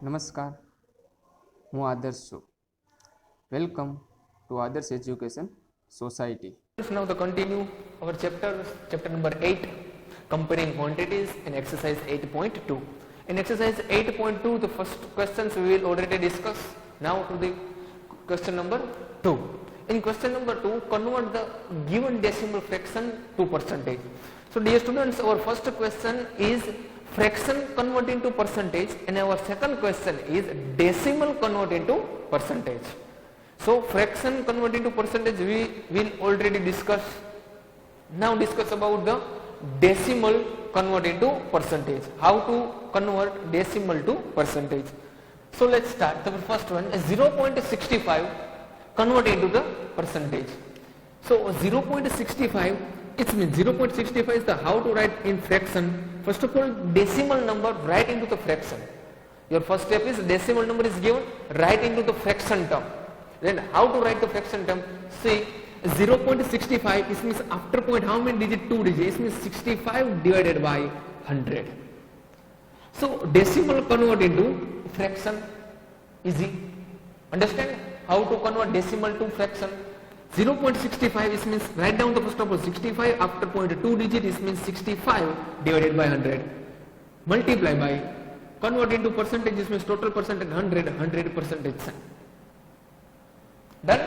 નમસ્કાર, હું આદર્શ છું. વેલકમ ટુ આદર્શ education society. Now to continue our chapter number 8, comparing quantities in exercise 8.2. In exercise 8.2, the first questions we will already discuss. Now to the question number 2. In question number 2, convert the given decimal fraction to percentage. So dear students, our first question is fraction convert into percentage, and our second question is decimal convert into percentage. So fraction convert into percentage we will already discuss. Now discuss about the decimal convert into percentage. How to convert decimal to percentage. So let's start. The first one is 0.65 convert into the percentage. So 0.65, it means 0.65 is the how to write in fraction. First of all, decimal number write into the fraction. Your first step is decimal number is given, write into the fraction term. Then how to write the fraction term? See, 0.65, this means after point how many digit? 2 digits. It means 65 divided by 100. So decimal convert into fraction, easy. Understand how to convert decimal to fraction? 0.65, this means write down the first of all 65 after point 2 digit, this means 65 divided by 100. Multiply by, convert into percentage, this means total percentage 100 percentage sign. Done?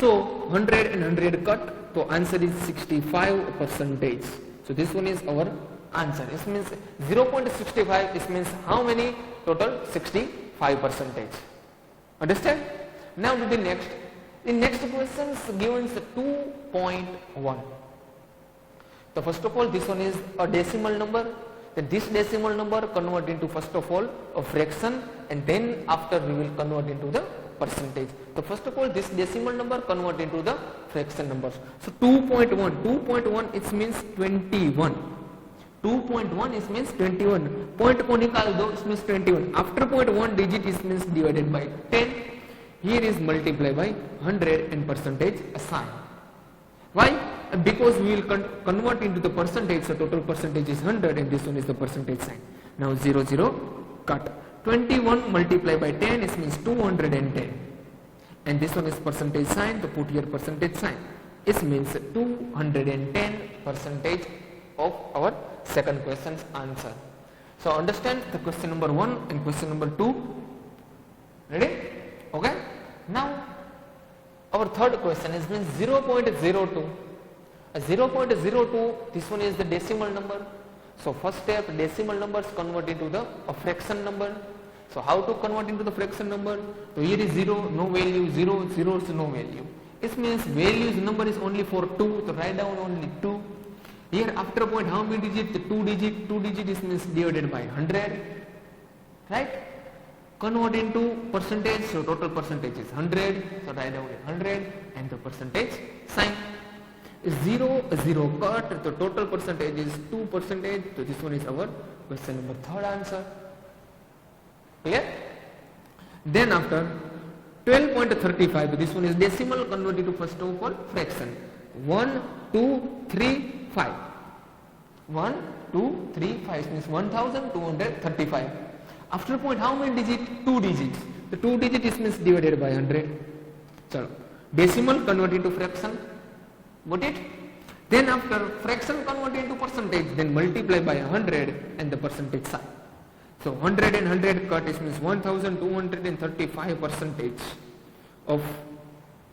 So 100 and 100 cut, so answer is 65 percentage. So this one is our answer. This means 0.65, this means how many? Total 65 percentage. Understand? Now to the next. In next questions given is 2.1. So first of all, this one is a decimal number. Then this decimal number convert into first of all a fraction, and then after we will convert into the percentage. So first of all, this decimal number convert into the fraction numbers. So 2.1, it means 21. 2.1 is means 21. Point को निकाल दो, it means 21. After point 1 digit, it means divided by 10. Here is multiply by 100 and percentage sign. Why? Because we will convert into the percentage, so total percentage is 100 and this one is the percentage sign. Now 0, 0, cut. 21 multiply by 10, it means 210. And this one is percentage sign, so put here percentage sign. It means 210 percentage of our second question's answer. So understand the question number 1 and question number 2. Ready? Okay. Now our third question is means 0.02. 0.02, this one is the decimal number. So first step, decimal numbers convert into the fraction number. So how to convert into the fraction number? So here is 0, no value, 0, 0 is no value. It means values number is only for 2, so write down only 2. Here after point how many digit? 2 digit, 2 digit is means divided by 100. Right? Convert into percentage, so total percentage is 100, so write down 100 and the percentage sign. 0, 0 cut, the total percentage is 2%, so this one is our question number third answer. Clear? Then after 12.35, this one is decimal converted to first of all fraction. 1, 2, 3, 5. 1, 2, 3, 5 means 1235. After point how many digits? 2 digits. The 2 digit is means divided by 100. So decimal convert into fraction. Got it? Then after fraction convert into percentage, then multiply by 100 and the percentage sign. So 100 and 100 cut, it means 1235 percentage of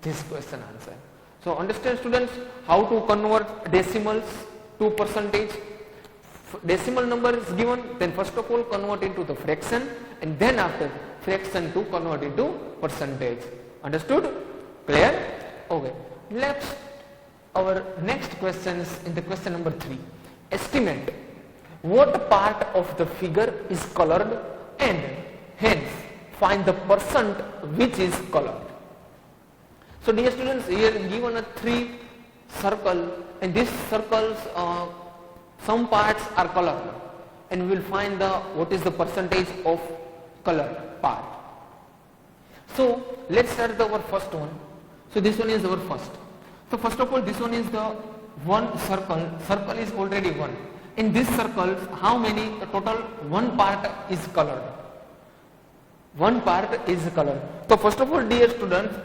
this question answer. So understand students how to convert decimals to percentage. Decimal number is given, then first of all convert into the fraction, and then after fraction to convert into percentage. Understood? Clear? Okay. Let's our next questions in the question number 3. Estimate what part of the figure is colored and hence find the percent which is colored. So dear students, here given a 3 circle, and these circles some parts are colored, and we will find the what is the percentage of colored part. So let's start with our first one. So this one is our first. So first of all, this one is the one circle. Circle is already one. In this circle, how many? The total one part is colored. one part is color. So first of all, dear students,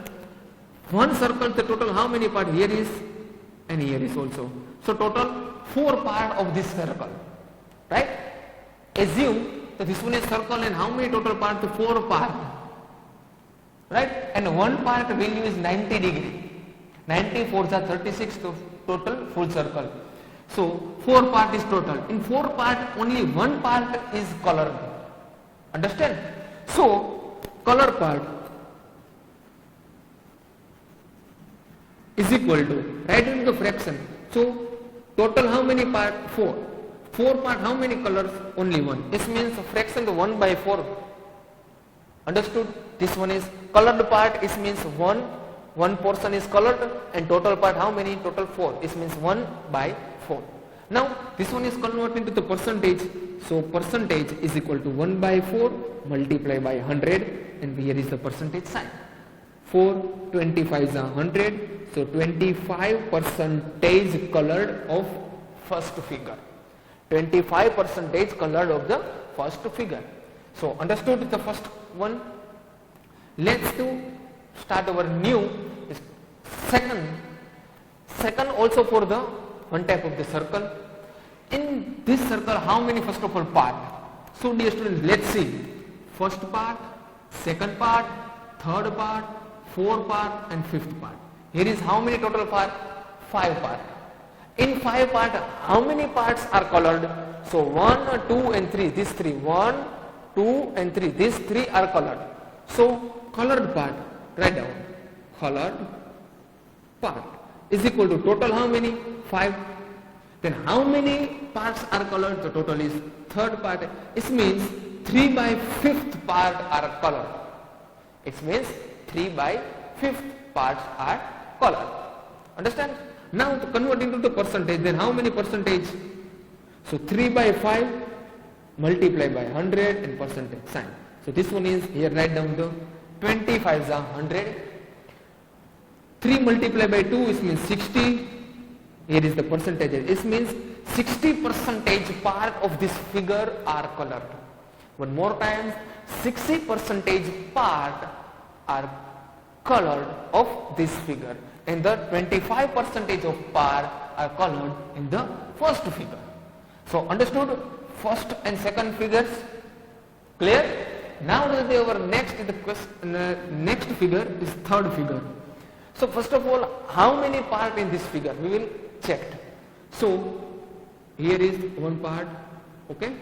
one circle, the total how many part here is and here is also. So total 4 part of this circle, right? Assume that this one is circle and how many total part? The 4 part, right? And one part value is 90 degree. 90 4s are 36 to total full circle. So 4 part is total. In 4 part only one part is colored. Understand? So color part is equal to, write into the fraction. So total how many part? 4. 4 part how many colors? Only 1. This means fraction the 1 by 4. Understood? This one is colored part. It means one portion is colored, and total part how many? Total 4. This means 1 by 4. Now this one is converted into the percentage. So percentage is equal to 1 by 4 multiplied by 100, and here is the percentage sign. 4 25s are 100. So 25% colored of first figure. 25% colored of the first figure. So understood the first one. Let's start our new second also for the one type of the circle. In this circle how many first of all part? So dear students, let's see. First part, second part, third part, fourth part and fifth part. Here is how many total part? 5 part. In 5 part how many parts are colored? So 1, 2 and 3. These 3. 1, 2 and 3. These 3 are colored. So colored part, write down. Colored part is equal to total how many? 5. Then how many parts are colored? The total is third part. It means 3 by 5th part are colored. It means 3 by 5th parts are colored. Understand? Now to convert into the percentage, then how many percentage? So 3 by 5 multiplied by 100 and percentage sign. So this one is, here write down the 25s are 100. 3 multiplied by 2 is means 60. Here is the percentage. It means 60% part of this figure are colored. One more time, 60% part are colored of this figure, and the 25% of part are colored in the first figure. So understood first and second figures? Clear? Now our next figure is third figure. So first of all, how many part in this figure? We will check. So here is one part. Okay.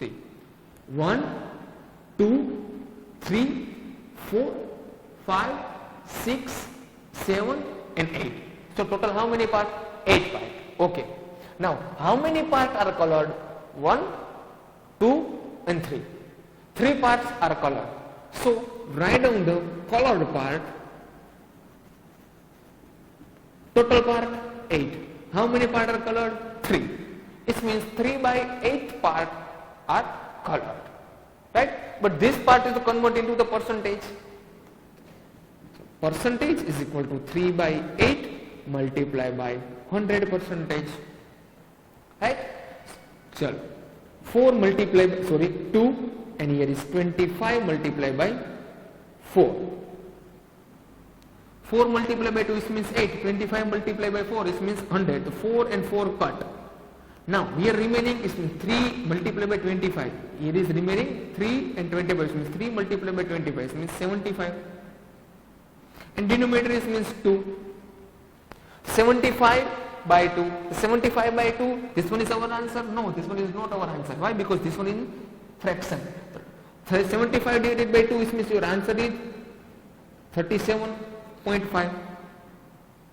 See, 1, 2, 3, 4, 5, 6, 7 and 8. So total how many part? 8 part. Okay. Now how many parts are colored? 1, 2 and 3. 3 parts are colored. So write down the colored part. Total part 8. How many parts are colored? 3. It means 3 by 8th part are colored. Right? But this part is converted into the percentage. Percentage is equal to 3 by 8 multiplied by 100%. Right? So 4 multiplied by 2, and here is 25 multiplied by 4. 4 multiplied by 2 is means 8. 25 multiplied by 4 is means 100. 4 and 4 cut. Now here remaining is 3 multiplied by 25. Here is remaining 3 and 25. It means 3 multiplied by 25 is means 75. And denominator is means 2. 75 by 2. 75 by 2. This one is our answer? No, this one is not our answer. Why? Because this one is fraction. 75 divided by 2 is means your answer is 37.5.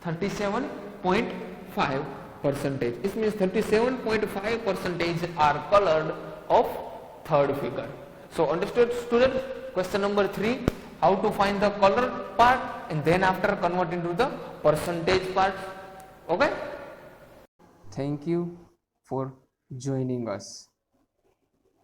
37.5%. It means 37.5% are colored of third figure. So understood students? Question number 3. How to find the color part and then after convert into the percentage part. Okay? Thank you for joining us.